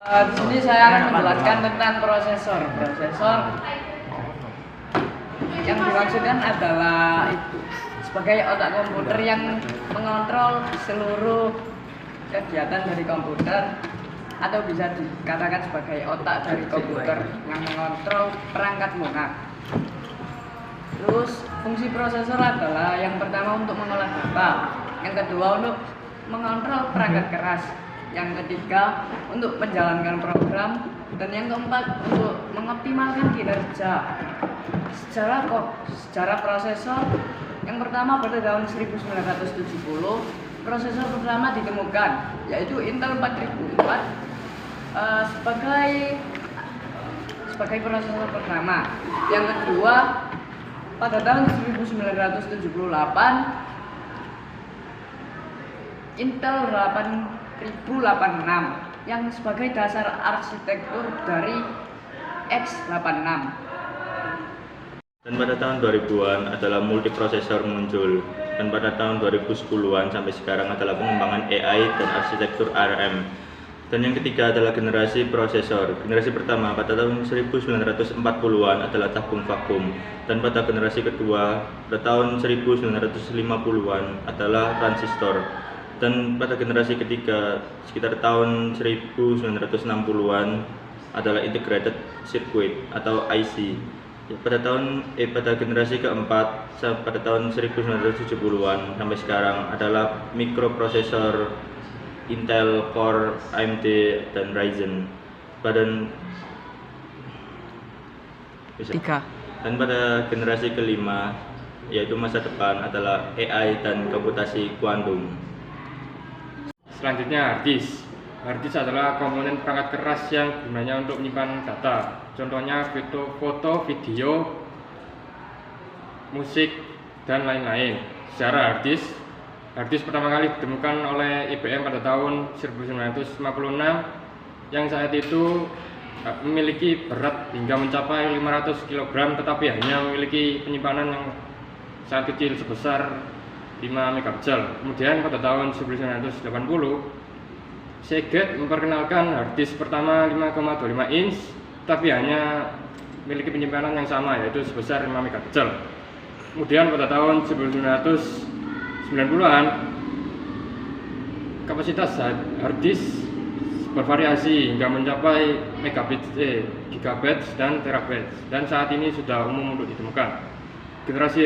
Di sini saya akan menjelaskan tentang prosesor. Prosesor yang dimaksudkan adalah itu sebagai otak komputer yang mengontrol seluruh kegiatan dari komputer, atau bisa dikatakan sebagai otak dari komputer yang mengontrol perangkat lunak. Terus fungsi prosesor adalah yang pertama untuk mengolah data, yang kedua untuk mengontrol perangkat keras, yang ketiga untuk menjalankan program, dan yang keempat untuk mengoptimalkan kinerja. Sejarah prosesor yang pertama pada tahun 1970 prosesor pertama ditemukan, yaitu Intel 4004 sebagai prosesor pertama. Yang kedua pada tahun 1978 Intel 8086 yang sebagai dasar arsitektur dari x86. Dan pada tahun 2000-an adalah multiprosesor muncul, dan pada tahun 2010-an sampai sekarang adalah pengembangan AI dan arsitektur ARM. Dan yang ketiga adalah generasi prosesor. Generasi pertama pada tahun 1940-an adalah tabung vakum, dan pada generasi kedua pada tahun 1950-an adalah transistor, dan pada generasi ketiga sekitar tahun 1960-an adalah integrated circuit atau IC. Pada generasi keempat pada tahun 1970-an sampai sekarang adalah mikroprosesor Intel, Core, AMD, dan Ryzen. Dan pada generasi kelima, yaitu masa depan, adalah AI dan komputasi kuantum. Selanjutnya harddisk. Harddisk adalah komponen perangkat keras yang gunanya untuk menyimpan data. Contohnya foto, video, musik, dan lain-lain. Secara harddisk pertama kali ditemukan oleh IBM pada tahun 1956 yang saat itu memiliki berat hingga mencapai 500 kg, tetapi hanya memiliki penyimpanan yang sangat kecil sebesar 5 MB. Kemudian pada tahun 1980 Seagate memperkenalkan harddisk pertama 5,25 inch, tapi hanya memiliki penyimpanan yang sama, yaitu sebesar 5 MB. Kemudian pada tahun 1990-an kapasitas harddisk bervariasi hingga mencapai gigabytes dan terabytes, dan saat ini sudah umum untuk ditemukan. Generasi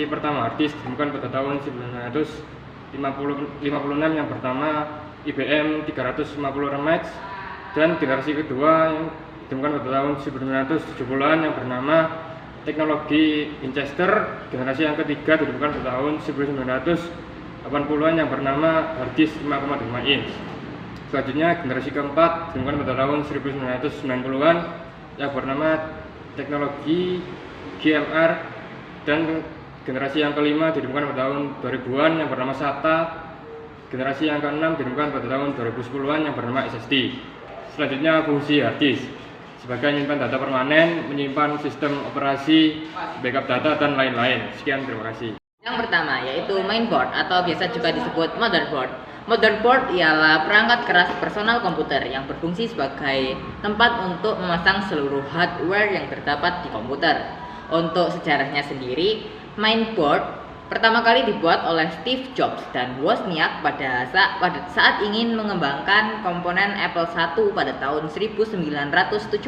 pertama harddisk ditemukan pada tahun 1956 yang pertama IBM 350 Remax, dan generasi kedua yang ditemukan pada tahun 1970-an yang bernama teknologi Winchester. Generasi yang ketiga ditemukan pada tahun 1980-an yang bernama harddisk 5,5 inch. Selanjutnya generasi keempat ditemukan pada tahun 1990-an yang bernama teknologi GMR, dan generasi yang kelima ditemukan pada tahun 2000-an yang bernama SATA. Generasi yang keenam ditemukan pada tahun 2010-an yang bernama SSD. Selanjutnya fungsi harddisk sebagai menyimpan data permanen, menyimpan sistem operasi, backup data, dan lain-lain. Sekian, terima kasih. Yang pertama yaitu mainboard atau biasa juga disebut motherboard. Motherboard ialah perangkat keras personal komputer yang berfungsi sebagai tempat untuk memasang seluruh hardware yang terdapat di komputer. Untuk sejarahnya sendiri, mainboard pertama kali dibuat oleh Steve Jobs dan Wozniak pada saat ingin mengembangkan komponen Apple I pada tahun 1977,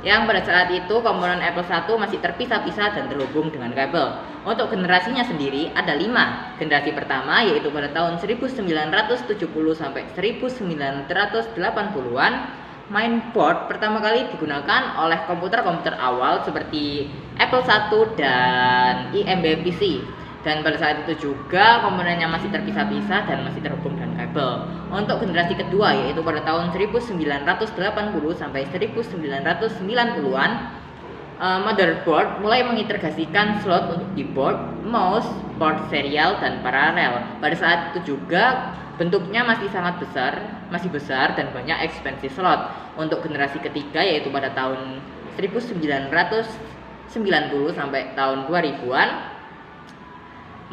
yang pada saat itu komponen Apple I masih terpisah-pisah dan terhubung dengan kabel. Untuk generasinya sendiri ada 5. Generasi pertama yaitu pada tahun 1970 sampai 1980-an. Mainboard pertama kali digunakan oleh komputer-komputer awal seperti Apple I dan IMB PC, dan pada saat itu juga komponennya masih terpisah-pisah dan masih terhubung dengan kabel. Untuk generasi kedua yaitu pada tahun 1980 sampai 1990-an, motherboard mulai mengintegrasikan slot untuk keyboard, mouse, port serial, dan paralel. Pada saat itu juga bentuknya masih besar dan banyak ekspansi slot. Untuk generasi ketiga yaitu pada tahun 1990 sampai tahun 2000-an,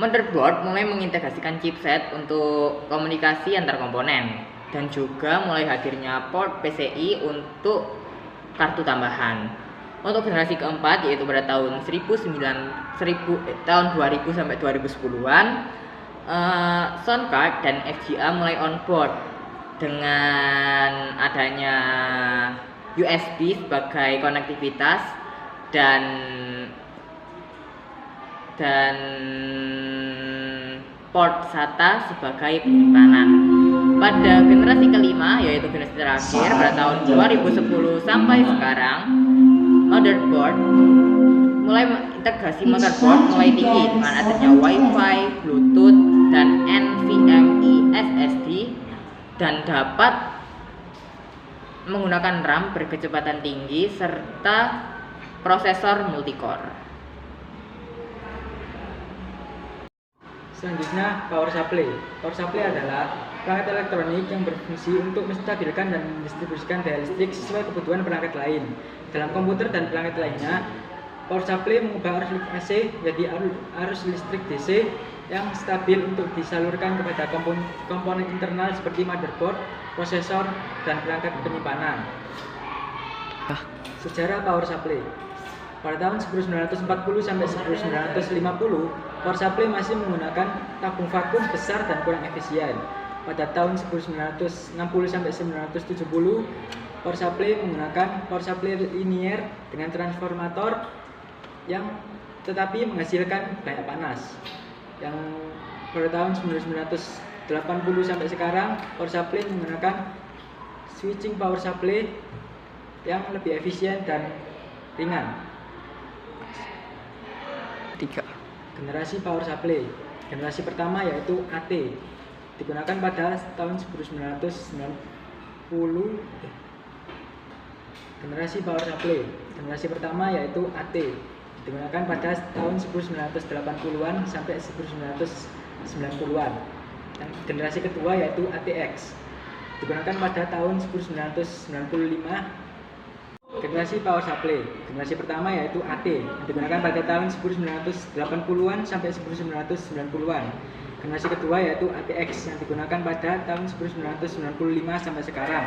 motherboard mulai mengintegrasikan chipset untuk komunikasi antar komponen. dan juga mulai hadirnya port PCI untuk kartu tambahan. Untuk generasi keempat yaitu pada tahun 2000 sampai 2010-an, sound card dan FGA mulai on board dengan adanya USB sebagai konektivitas dan port SATA sebagai penyimpanan. Pada generasi kelima yaitu generasi terakhir pada tahun 2010 sampai sekarang, motherboard mulai integrasi motherboard mulai tinggi dengan adanya Wi-Fi, Bluetooth dan NVMe SSD dan dapat menggunakan RAM berkecepatan tinggi serta prosesor multicore. Selanjutnya, power supply. Power supply adalah perangkat elektronik yang berfungsi untuk menstabilkan dan mendistribusikan daya listrik sesuai kebutuhan perangkat lain. Dalam komputer dan perangkat lainnya, power supply mengubah arus listrik AC menjadi arus listrik DC yang stabil untuk disalurkan kepada komponen internal seperti motherboard, prosesor, dan perangkat penyimpanan. Sejarah power supply. Pada tahun 1940 sampai 1950, power supply masih menggunakan tabung vakum besar dan kurang efisien. Pada tahun 1960 sampai 1970, power supply menggunakan power supply linier dengan transformator yang tetapi menghasilkan banyak panas. Yang pada tahun 1980 sampai sekarang, power supply menggunakan switching power supply yang lebih efisien dan ringan. 3. Generasi power supply. Generasi pertama yaitu AT, digunakan pada tahun 1990. Generasi power supply. Generasi pertama yaitu AT, digunakan pada tahun 1980-an sampai 1990-an. Dan generasi kedua yaitu ATX, digunakan pada tahun 1995. Generasi power supply. Generasi pertama yaitu AT, digunakan pada tahun 1980-an sampai 1990-an. Generasi kedua yaitu ATX yang digunakan pada tahun 1995 sampai sekarang.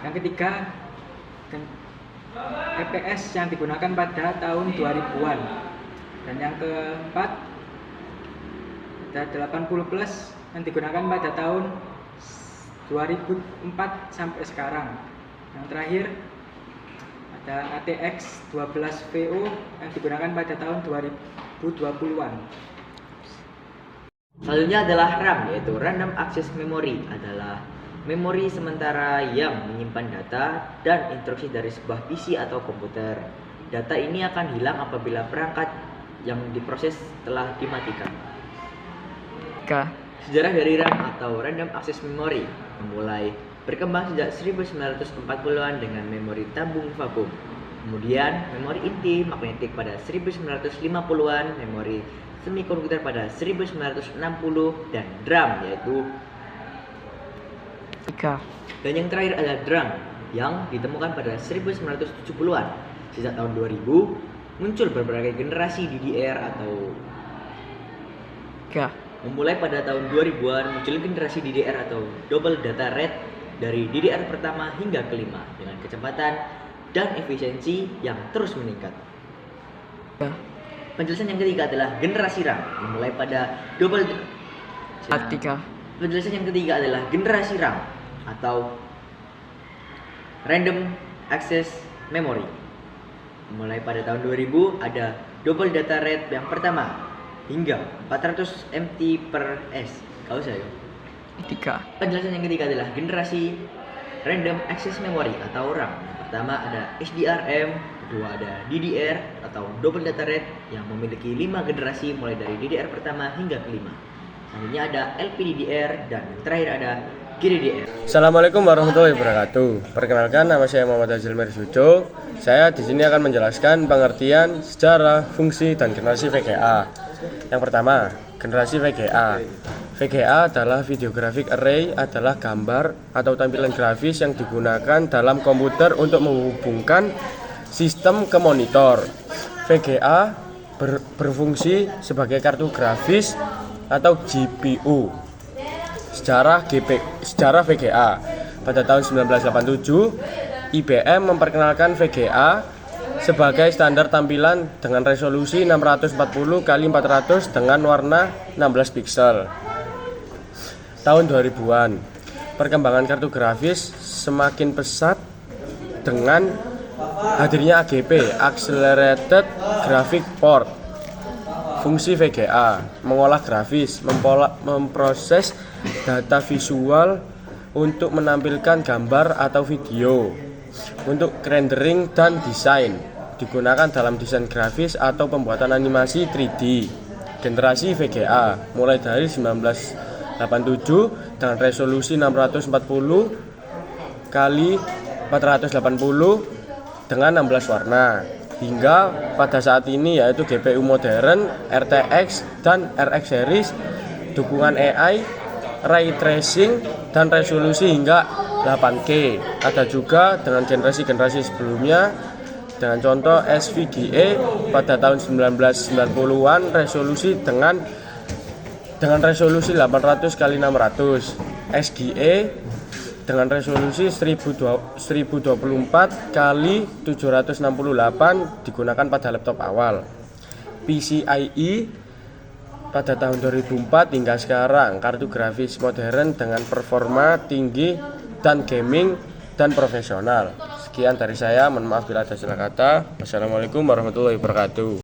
Yang ketiga EPS yang digunakan pada tahun 2000-an. Dan yang keempat ada 80 plus yang digunakan pada tahun 2004 sampai sekarang. Yang terakhir ada ATX 12VO yang digunakan pada tahun 2020-an. Selanjutnya adalah RAM, yaitu Random Access Memory, adalah memori sementara yang menyimpan data dan instruksi dari sebuah PC atau komputer. Data ini akan hilang apabila perangkat yang diproses telah dimatikan. Sejarah dari RAM atau Random Access Memory memulai berkembang sejak 1940-an dengan memori tabung vakum. Kemudian memori inti magnetik pada 1950-an, memori semikonductor pada 1960 dan DRAM yaitu 3. Dan yang terakhir adalah DRAM yang ditemukan pada 1970-an. Sejak tahun 2000 muncul berbagai generasi DDR atau 3. Memulai pada tahun 2000-an muncul generasi DDR atau Double Data Rate dari DDR pertama hingga kelima dengan kecepatan dan efisiensi yang terus meningkat. Penjelasan yang ketiga adalah generasi RAM, dimulai pada Penjelasan yang ketiga adalah generasi RAM atau Random Access Memory. Mulai pada tahun 2000 ada Double Data Rate yang pertama hingga 400 MT per S. Kau saya. 3. Penjelasan yang ketiga adalah generasi Random Access Memory atau RAM. Pertama ada HDRM, kedua ada DDR atau Double Data Rate yang memiliki 5 generasi mulai dari DDR pertama hingga kelima. Selanjutnya ada LPDDR dan terakhir ada GDDR. Assalamualaikum warahmatullahi wabarakatuh. Perkenalkan, nama saya Muhammad Azil Mersujo. Saya di sini akan menjelaskan pengertian sejarah, fungsi, dan generasi VGA. Yang pertama, generasi VGA. VGA adalah Video Graphic Array, adalah gambar atau tampilan grafis yang digunakan dalam komputer untuk menghubungkan sistem ke monitor. VGA berfungsi sebagai kartu grafis atau GPU. Sejarah VGA. Pada tahun 1987, IBM memperkenalkan VGA sebagai standar tampilan dengan resolusi 640 x 400 dengan warna 16 pixel. Tahun 2000-an, perkembangan kartu grafis semakin pesat dengan hadirnya AGP, Accelerated Graphic Port. Fungsi VGA, mengolah grafis, memproses data visual untuk menampilkan gambar atau video. Untuk rendering dan desain, digunakan dalam desain grafis atau pembuatan animasi 3D. Generasi VGA mulai dari 1987 dengan resolusi 640 x 480 dengan 16 warna. Hingga pada saat ini yaitu GPU modern, RTX dan RX series, dukungan AI, ray tracing dan resolusi hingga 8K. Ada juga dengan generasi-generasi sebelumnya dengan contoh SVGA pada tahun 1990-an resolusi dengan resolusi 800 x 600, SGA dengan resolusi 1024 x 768 digunakan pada laptop awal. PCIe pada tahun 2004 hingga sekarang, kartu grafis modern dengan performa tinggi dan gaming dan profesional. Sekian dari saya, mohon maaf bila ada salah kata. Wassalamualaikum warahmatullahi wabarakatuh.